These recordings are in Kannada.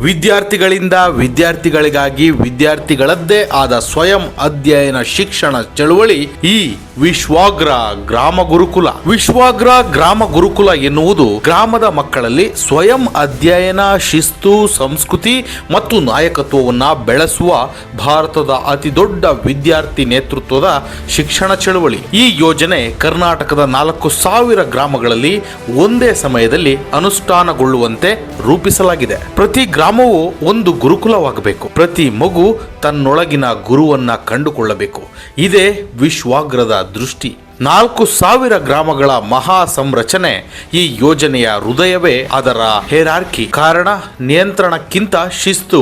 ವಿದ್ಯಾರ್ಥಿಗಳಿಂದ ವಿದ್ಯಾರ್ಥಿಗಳಿಗಾಗಿ ವಿದ್ಯಾರ್ಥಿಗಳದ್ದೇ ಆದ ಸ್ವಯಂ ಅಧ್ಯಯನ ಶಿಕ್ಷಣ ಚಳುವಳಿ ಈ ವಿಶ್ವಾಗ್ರ ಗ್ರಾಮ ಗುರುಕುಲ. ವಿಶ್ವಾಗ್ರ ಗ್ರಾಮ ಗುರುಕುಲ ಎನ್ನುವುದು ಗ್ರಾಮದ ಮಕ್ಕಳಲ್ಲಿ ಸ್ವಯಂ ಅಧ್ಯಯನ, ಶಿಸ್ತು, ಸಂಸ್ಕೃತಿ ಮತ್ತು ನಾಯಕತ್ವವನ್ನು ಬೆಳೆಸುವ ಭಾರತದ ಅತಿ ದೊಡ್ಡ ವಿದ್ಯಾರ್ಥಿ ನೇತೃತ್ವದ ಶಿಕ್ಷಣ ಚಳುವಳಿ. ಈ ಯೋಜನೆ ಕರ್ನಾಟಕದ 4,000 ಗ್ರಾಮಗಳಲ್ಲಿ ಒಂದೇ ಸಮಯದಲ್ಲಿ ಅನುಷ್ಠಾನಗೊಳ್ಳುವಂತೆ ರೂಪಿಸಲಾಗಿದೆ. ಪ್ರತಿ ಗ್ರಾಮವು ಒಂದು ಗುರುಕುಲವಾಗಬೇಕು. ಪ್ರತಿ ಮಗು ತನ್ನೊಳಗಿನ ಗುರುವನ್ನ ಕಂಡುಕೊಳ್ಳಬೇಕು. ಇದೇ ವಿಶ್ವಾಗ್ರದ ದೃಷ್ಟಿ. 4,000 ಗ್ರಾಮಗಳ ಮಹಾ ಸಂರಚನೆ ಈ ಯೋಜನೆಯ ಹೃದಯವೇ. ಅದರ ಹೇರಾರ್ಕಿ. ಕಾರಣ, ನಿಯಂತ್ರಣಕ್ಕಿಂತ ಶಿಸ್ತು,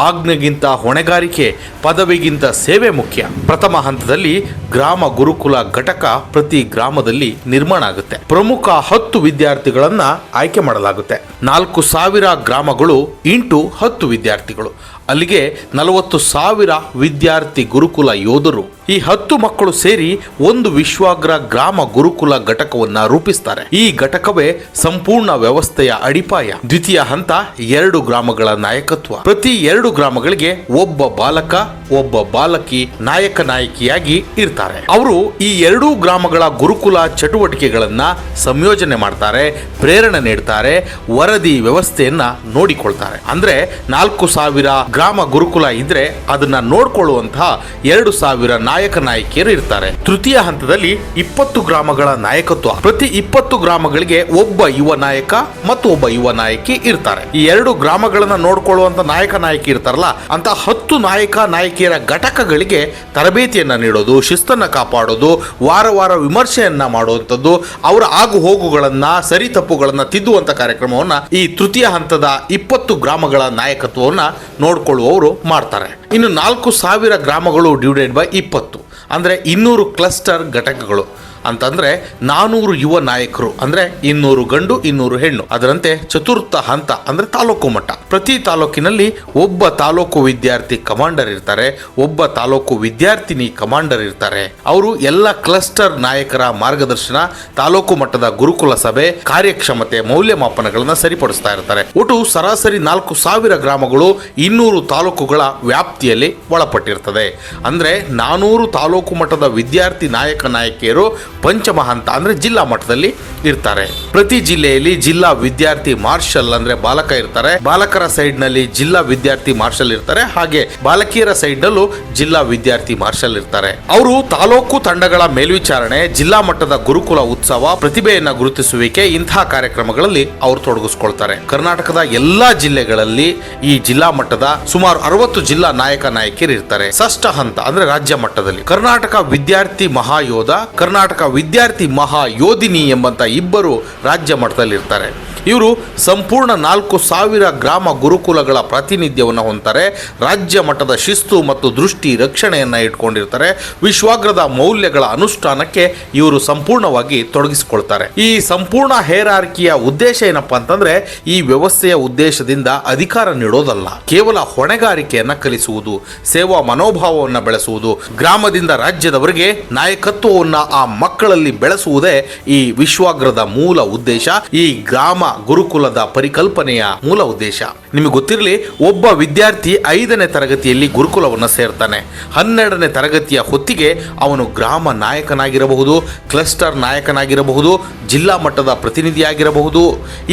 ಆಜ್ಞೆಗಿಂತ ಹೊಣೆಗಾರಿಕೆ, ಪದವಿಗಿಂತ ಸೇವೆ ಮುಖ್ಯ. ಪ್ರಥಮ ಹಂತದಲ್ಲಿ ಗ್ರಾಮ ಗುರುಕುಲ ಘಟಕ ಪ್ರತಿ ಗ್ರಾಮದಲ್ಲಿ ನಿರ್ಮಾಣ ಆಗುತ್ತೆ. ಪ್ರಮುಖ 10 ವಿದ್ಯಾರ್ಥಿಗಳನ್ನ ಆಯ್ಕೆ ಮಾಡಲಾಗುತ್ತೆ. 4,000 ಗ್ರಾಮಗಳು ಇಂಟು 10 ವಿದ್ಯಾರ್ಥಿಗಳು. ಅಲ್ಲಿಗೆ 40,000 ವಿದ್ಯಾರ್ಥಿ ಗುರುಕುಲ ಯೋಧರು. ಈ 10 ಮಕ್ಕಳು ಸೇರಿ ಒಂದು ವಿಶ್ವಾಗ್ರ ಗ್ರಾಮ ಗುರುಕುಲ ಘಟಕವನ್ನ ರೂಪಿಸ್ತಾರೆ. ಈ ಘಟಕವೇ ಸಂಪೂರ್ಣ ವ್ಯವಸ್ಥೆಯ ಅಡಿಪಾಯ. ದ್ವಿತೀಯ ಹಂತ 2 ಗ್ರಾಮಗಳ ನಾಯಕತ್ವ. ಪ್ರತಿ 2 ಗ್ರಾಮಗಳಿಗೆ ಒಬ್ಬ ಬಾಲಕ, ಒಬ್ಬ ಬಾಲಕಿ ನಾಯಕ ನಾಯಕಿಯಾಗಿ ಇರ್ತಾರೆ. ಅವರು ಈ 2 ಗ್ರಾಮಗಳ ಗುರುಕುಲ ಚಟುವಟಿಕೆಗಳನ್ನ ಸಂಯೋಜನೆ ಮಾಡ್ತಾರೆ, ಪ್ರೇರಣೆ ನೀಡ್ತಾರೆ, ವರದಿ ವ್ಯವಸ್ಥೆಯನ್ನ ನೋಡಿಕೊಳ್ತಾರೆ. ಅಂದ್ರೆ 4,000 ಗ್ರಾಮ ಗುರುಕುಲ ಇದ್ರೆ ಅದನ್ನ ನೋಡ್ಕೊಳ್ಳುವಂತಹ 2,000 ನಾಯಕ ನಾಯಕಿಯರು ಇರ್ತಾರೆ. ತೃತೀಯ ಹಂತದಲ್ಲಿ 20 ಗ್ರಾಮಗಳ ನಾಯಕತ್ವ. ಪ್ರತಿ 20 ಗ್ರಾಮಗಳಿಗೆ ಒಬ್ಬ ಯುವ ನಾಯಕ ಮತ್ತು ಒಬ್ಬ ಯುವ ನಾಯಕಿ ಇರ್ತಾರೆ. ಈ 2 ಗ್ರಾಮಗಳನ್ನ ನೋಡ್ಕೊಳ್ಳುವಂತ ನಾಯಕ ನಾಯಕಿ ಇರ್ತಾರಲ್ಲ, ಅಂತ 10 ನಾಯಕ ನಾಯಕಿಯರ ಘಟಕಗಳಿಗೆ ತರಬೇತಿಯನ್ನ ನೀಡೋದು, ಶಿಸ್ತನ್ನ ಕಾಪಾಡೋದು, ವಾರ ವಾರ ವಿಮರ್ಶೆಯನ್ನ ಮಾಡುವಂಥದ್ದು, ಅವರ ಆಗು ಹೋಗುಗಳನ್ನ, ಸರಿ ತಪ್ಪುಗಳನ್ನ ತಿದ್ದುವಂತ ಕಾರ್ಯಕ್ರಮವನ್ನ ಈ ತೃತೀಯ ಹಂತದ 20 ಗ್ರಾಮಗಳ ನಾಯಕತ್ವವನ್ನ ನೋಡ್ಕೊಳ್ಳುವವರು ಮಾಡ್ತಾರೆ. ಇನ್ನು 4,000 ಗ್ರಾಮಗಳು ಡಿವೈಡೆಡ್ ಬೈ 20 ಅಂದ್ರೆ 200 ಕ್ಲಸ್ಟರ್ ಘಟಕಗಳು. ಅಂತಂದ್ರೆ 400 ಯುವ ನಾಯಕರು, ಅಂದ್ರೆ 200 ಗಂಡು 200 ಹೆಣ್ಣು. ಅದರಂತೆ ಚತುರ್ಥ ಹಂತ ಅಂದ್ರೆ ತಾಲೂಕು ಮಟ್ಟ. ಪ್ರತಿ ತಾಲೂಕಿನಲ್ಲಿ ಒಬ್ಬ ತಾಲೂಕು ವಿದ್ಯಾರ್ಥಿ ಕಮಾಂಡರ್ ಇರ್ತಾರೆ, ಒಬ್ಬ ತಾಲೂಕು ವಿದ್ಯಾರ್ಥಿನಿ ಕಮಾಂಡರ್ ಇರ್ತಾರೆ. ಅವರು ಎಲ್ಲ ಕ್ಲಸ್ಟರ್ ನಾಯಕರ ಮಾರ್ಗದರ್ಶನ, ತಾಲೂಕು ಮಟ್ಟದ ಗುರುಕುಲ ಸಭೆ, ಕಾರ್ಯಕ್ಷಮತೆ, ಮೌಲ್ಯಮಾಪನಗಳನ್ನ ಸರಿಪಡಿಸ್ತಾ ಇರ್ತಾರೆ. ಒಟ್ಟು ಸರಾಸರಿ 4,000 ಗ್ರಾಮಗಳು 200 ತಾಲೂಕುಗಳ ವ್ಯಾಪ್ತಿಯಲ್ಲಿ ಒಳಪಟ್ಟಿರ್ತದೆ. ಅಂದ್ರೆ 400 ತಾಲೂಕು ಮಟ್ಟದ ವಿದ್ಯಾರ್ಥಿ ನಾಯಕ ನಾಯಕಿಯರು ಪಂಚಮ ಹಂತ ಅಂದ್ರೆ ಜಿಲ್ಲಾ ಮಟ್ಟದಲ್ಲಿ ಇರ್ತಾರೆ. ಪ್ರತಿ ಜಿಲ್ಲೆಯಲ್ಲಿ ಜಿಲ್ಲಾ ವಿದ್ಯಾರ್ಥಿ ಮಾರ್ಷಲ್ ಅಂದ್ರೆ ಬಾಲಕ ಇರ್ತಾರೆ. ಬಾಲಕರ ಸೈಡ್ ನಲ್ಲಿ ಜಿಲ್ಲಾ ವಿದ್ಯಾರ್ಥಿ ಮಾರ್ಷಲ್ ಇರ್ತಾರೆ. ಹಾಗೆ ಬಾಲಕಿಯರ ಸೈಡ್ ನಲ್ಲೂ ಜಿಲ್ಲಾ ವಿದ್ಯಾರ್ಥಿ ಮಾರ್ಷಲ್ ಇರ್ತಾರೆ. ಅವರು ತಾಲೂಕು ತಂಡಗಳ ಮೇಲ್ವಿಚಾರಣೆ, ಜಿಲ್ಲಾ ಮಟ್ಟದ ಗುರುಕುಲ ಉತ್ಸವ, ಪ್ರತಿಭೆಯನ್ನ ಗುರುತಿಸುವಿಕೆ, ಇಂತಹ ಕಾರ್ಯಕ್ರಮಗಳಲ್ಲಿ ಅವರು ತೊಡಗಿಸ್ಕೊಳ್ತಾರೆ. ಕರ್ನಾಟಕದ ಎಲ್ಲಾ ಜಿಲ್ಲೆಗಳಲ್ಲಿ ಈ ಜಿಲ್ಲಾ ಮಟ್ಟದ ಸುಮಾರು 60 ಜಿಲ್ಲಾ ನಾಯಕ ನಾಯಕಿಯರು ಇರ್ತಾರೆ. ಷಷ್ಠ ಹಂತ ಅಂದ್ರೆ ರಾಜ್ಯ ಮಟ್ಟದಲ್ಲಿ ಕರ್ನಾಟಕ ವಿದ್ಯಾರ್ಥಿ ಮಹಾಯೋಧ, ಕರ್ನಾಟಕ ವಿದ್ಯಾರ್ಥಿ ಮಹಾಯೋಧಿನಿ ಎಂಬಂತ 2 ರಾಜ್ಯ ಮಟ್ಟದಲ್ಲಿ ಇರ್ತಾರೆ. ಇವರು ಸಂಪೂರ್ಣ 4,000 ಗ್ರಾಮ ಗುರುಕುಲಗಳ ಪ್ರಾತಿನಿಧ್ಯವನ್ನು ಹೊಂದ್ತಾರೆ. ರಾಜ್ಯ ಮಟ್ಟದ ಶಿಸ್ತು ಮತ್ತು ದೃಷ್ಟಿ ರಕ್ಷಣೆಯನ್ನ ಇಟ್ಕೊಂಡಿರ್ತಾರೆ. ವಿಶ್ವಾಗ್ರದ ಮೌಲ್ಯಗಳ ಅನುಷ್ಠಾನಕ್ಕೆ ಇವರು ಸಂಪೂರ್ಣವಾಗಿ ತೊಡಗಿಸಿಕೊಳ್ತಾರೆ. ಈ ಸಂಪೂರ್ಣ ಹೇರಾರ್ಕಿಯ ಉದ್ದೇಶ ಏನಪ್ಪಾ ಅಂತಂದ್ರೆ, ಈ ವ್ಯವಸ್ಥೆಯ ಉದ್ದೇಶದಿಂದ ಅಧಿಕಾರ ನೀಡೋದಲ್ಲ, ಕೇವಲ ಹೊಣೆಗಾರಿಕೆಯನ್ನ ಕಲಿಸುವುದು, ಸೇವಾ ಮನೋಭಾವವನ್ನು ಬೆಳೆಸುವುದು, ಗ್ರಾಮದಿಂದ ರಾಜ್ಯದವರೆಗೆ ನಾಯಕತ್ವವನ್ನು ಆ ಮಕ್ಕಳಲ್ಲಿ ಬೆಳೆಸುವುದೇ ಈ ವಿಶ್ವಾಗ್ರದ ಮೂಲ ಉದ್ದೇಶ, ಈ ಗ್ರಾಮ ಗುರುಕುಲದ ಪರಿಕಲ್ಪನೆಯ ಮೂಲ ಉದ್ದೇಶ. ನಿಮಗೆ ಗೊತ್ತಿರಲಿ, ಒಬ್ಬ ವಿದ್ಯಾರ್ಥಿ 5ನೇ ತರಗತಿಯಲ್ಲಿ ಗುರುಕುಲವನ್ನು ಸೇರ್ತಾನೆ. 12ನೇ ತರಗತಿಯ ಹೊತ್ತಿಗೆ ಅವನು ಗ್ರಾಮ ನಾಯಕನಾಗಿರಬಹುದು, ಕ್ಲಸ್ಟರ್ ನಾಯಕನಾಗಿರಬಹುದು, ಜಿಲ್ಲಾ ಮಟ್ಟದ ಪ್ರತಿನಿಧಿಯಾಗಿರಬಹುದು.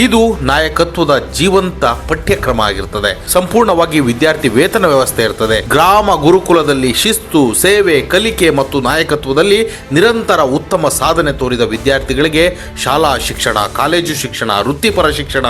ಇದು ನಾಯಕತ್ವದ ಜೀವಂತ ಪಠ್ಯಕ್ರಮ ಆಗಿರ್ತದೆ. ಸಂಪೂರ್ಣವಾಗಿ ವಿದ್ಯಾರ್ಥಿ ವೇತನ ವ್ಯವಸ್ಥೆ ಇರ್ತದೆ. ಗ್ರಾಮ ಗುರುಕುಲದಲ್ಲಿ ಶಿಸ್ತು, ಸೇವೆ, ಕಲಿಕೆ ಮತ್ತು ನಾಯಕತ್ವದಲ್ಲಿ ನಿರಂತರ ಉತ್ತಮ ಸಾಧನೆ ತೋರಿದ ವಿದ್ಯಾರ್ಥಿಗಳಿಗೆ ಶಾಲಾ ಶಿಕ್ಷಣ, ಕಾಲೇಜು ಶಿಕ್ಷಣ, ವೃತ್ತಿಪರ ಶಿಕ್ಷಣ,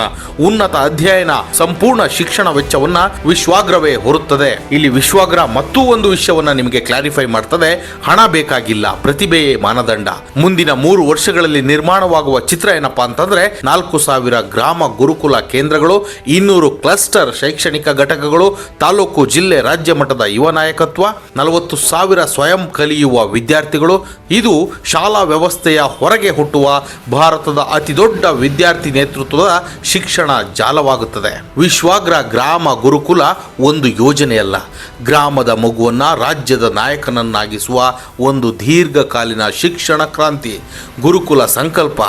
ಉನ್ನತ ಅಧ್ಯಯನ, ಸಂಪೂರ್ಣ ಶಿಕ್ಷಣ ವೆಚ್ಚವನ್ನ ವಿಶ್ವಾಗ್ರವೇ ಹೊರುತ್ತದೆ. ಇಲ್ಲಿ ವಿಶ್ವಾಗ್ರ ಮತ್ತೂ ಒಂದು ವಿಷಯವನ್ನ ನಿಮಗೆ ಕ್ಲಾರಿಫೈ ಮಾಡ್ತದೆ. ಹಣ ಬೇಕಾಗಿಲ್ಲ, ಪ್ರತಿಭೆಯೇ ಮಾನದಂಡ. ಮುಂದಿನ 3 ವರ್ಷಗಳಲ್ಲಿ ನಿರ್ಮಾಣವಾಗುವ ಚಿತ್ರ ಏನಪ್ಪಾ ಅಂತಂದ್ರೆ, 4,000 ಗ್ರಾಮ ಗುರುಕುಲ ಕೇಂದ್ರಗಳು, 200 ಕ್ಲಸ್ಟರ್ ಶೈಕ್ಷಣಿಕ ಘಟಕಗಳು, ತಾಲೂಕು, ಜಿಲ್ಲೆ, ರಾಜ್ಯ ಮಟ್ಟದ ಯುವ ನಾಯಕತ್ವ, 40,000 ಸ್ವಯಂ ಕಲಿಯುವ ವಿದ್ಯಾರ್ಥಿಗಳು. ಇದು ಶಾಲಾ ವ್ಯವಸ್ಥೆಯ ಹೊರಗೆ ಹುಟ್ಟುವ ಭಾರತದ ಅತಿ ದೊಡ್ಡ ವಿದ್ಯಾರ್ಥಿ ನೇತೃತ್ವದ ಶಿಕ್ಷಣ ಜಾಲವಾಗುತ್ತದೆ. ವಿಶ್ವ ವಿಶ್ವಾಗ್ರ ಗ್ರಾಮ ಗುರುಕುಲ ಒಂದು ಯೋಜನೆಯಲ್ಲ, ಗ್ರಾಮದ ಮಗುವನ್ನು ರಾಜ್ಯದ ನಾಯಕನನ್ನಾಗಿಸುವ ಒಂದು ದೀರ್ಘಕಾಲೀನ ಶಿಕ್ಷಣ ಕ್ರಾಂತಿ. ಗುರುಕುಲ ಸಂಕಲ್ಪ: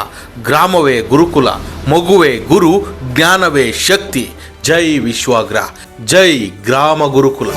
ಗ್ರಾಮವೇ ಗುರುಕುಲ, ಮಗುವೇ ಗುರು, ಜ್ಞಾನವೇ ಶಕ್ತಿ. ಜೈ ವಿಶ್ವಾಗ್ರ, ಜೈ ಗ್ರಾಮ ಗುರುಕುಲ.